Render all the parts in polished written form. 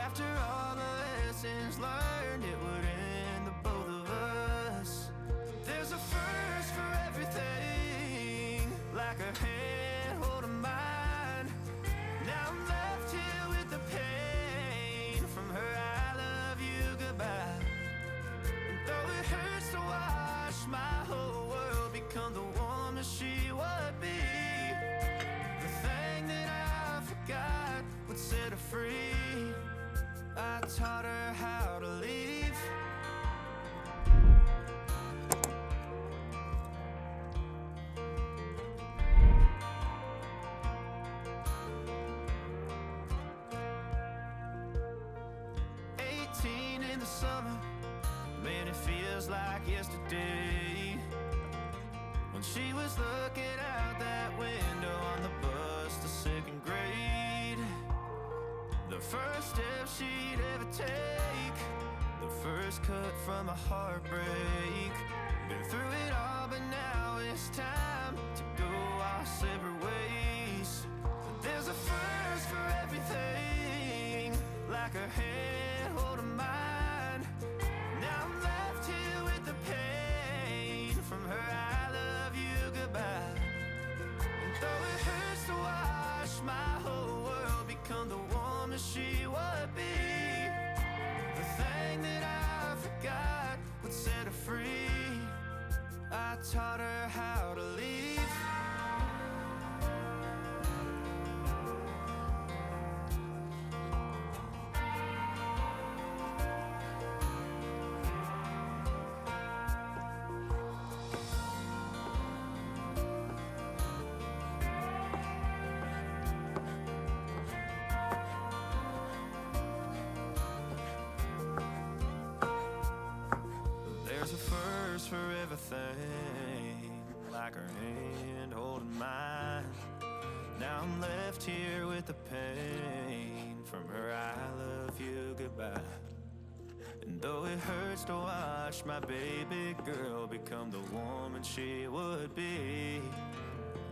After all the lessons learned, it would end the both of us. There's a first for everything, like her hand holding mine. Now I'm left here with the pain from her I love you goodbye. And though it hurts to watch my whole world become the woman she would be, the thing that I forgot would set her free. I taught her how to leave. In the summer, man, it feels like yesterday, when she was looking out that window on the bus to second grade. The first step she'd ever take, the first cut from a heartbreak. Been through it all, but now it's time to go our separate ways. There's a first for everything, like her hand holding mine. Now I'm left here with the pain from her I love you goodbye. And though it hurts to watch my whole world become the woman she would be, the thing that I forgot would set her free. I taught her how to leave. There's a first for everything, like her hand holding mine. Now I'm left here with the pain from her I love you goodbye. And though it hurts to watch my baby girl become the woman she would be,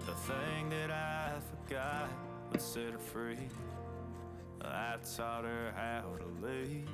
the thing that I forgot would set her free. I taught her how to leave.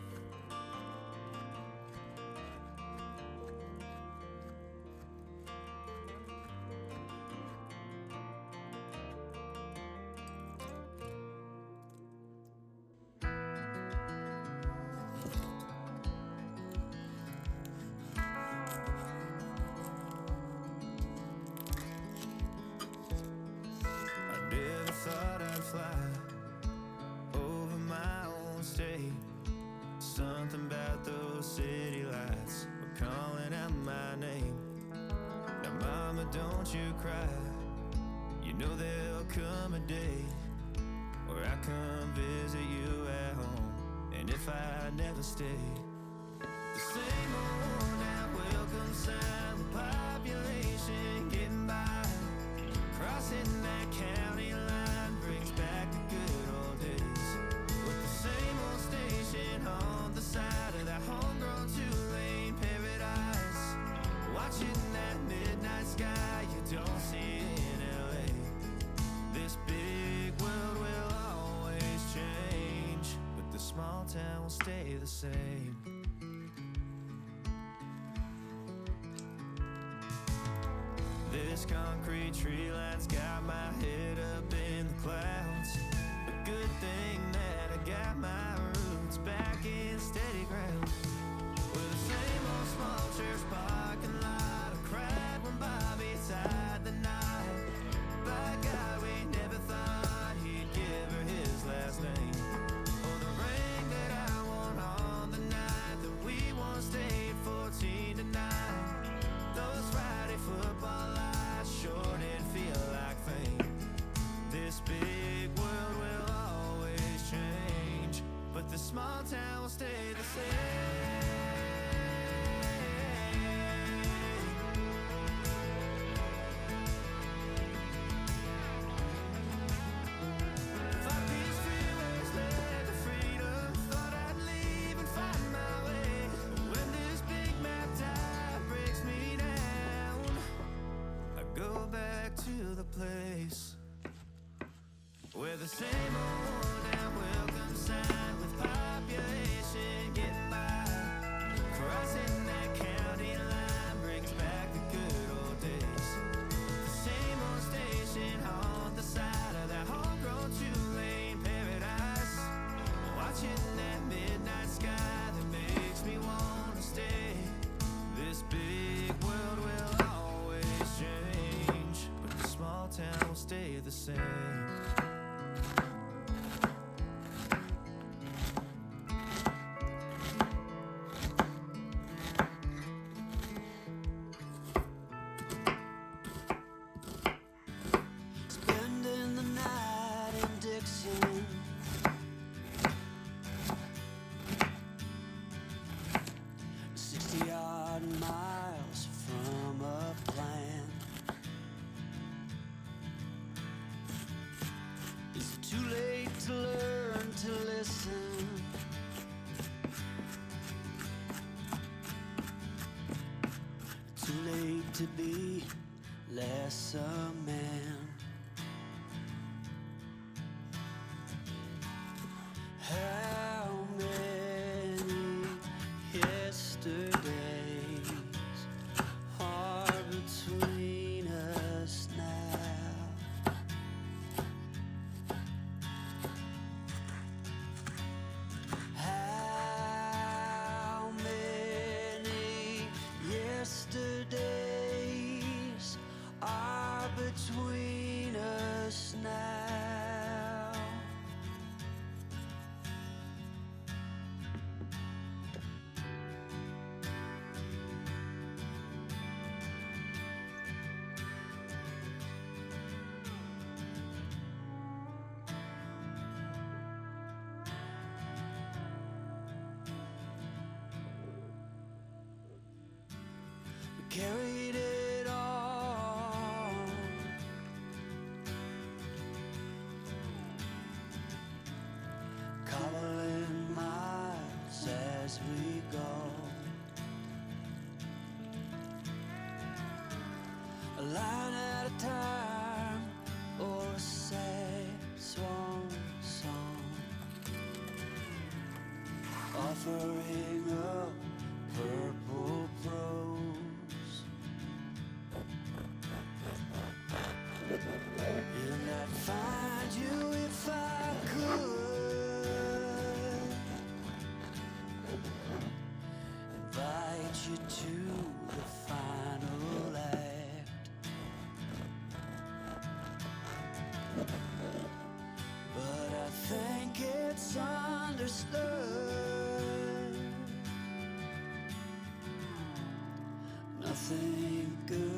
Thought I'd fly over my own state. Something about those city lights were calling out my name. Now mama, don't you cry, you know there'll come a day where I come visit you at home. And if I never stay, the same old now welcome sign with population getting by, crossing that county line brings back the good old days, with the same old station on the side of that homegrown two-lane paradise, watching that midnight sky you don't see in LA. This big world will always change, but the small town will stay the same. This concrete tree line's got my head up in the clouds. A good thing that I got my roots back in steady ground. With the same old small church parking lot, I cried when Bobby tied the knot. By God, we never thought he'd give her his last name, or the ring that I wore on the night that we once stayed 14 to 9. Those Friday football lights sure did feel like fame. This big world will always change, but the small town will stay the same. Place where the same old and welcome sign with population lesser man. How many yesterdays are between us now? How many yesterdays are between us now? We carried it on, cobbling miles as we go, a line at a time, or a sad swan song, offering up purple prose. And I'd find you if I could, invite you to the final act. But I think it's understood nothing good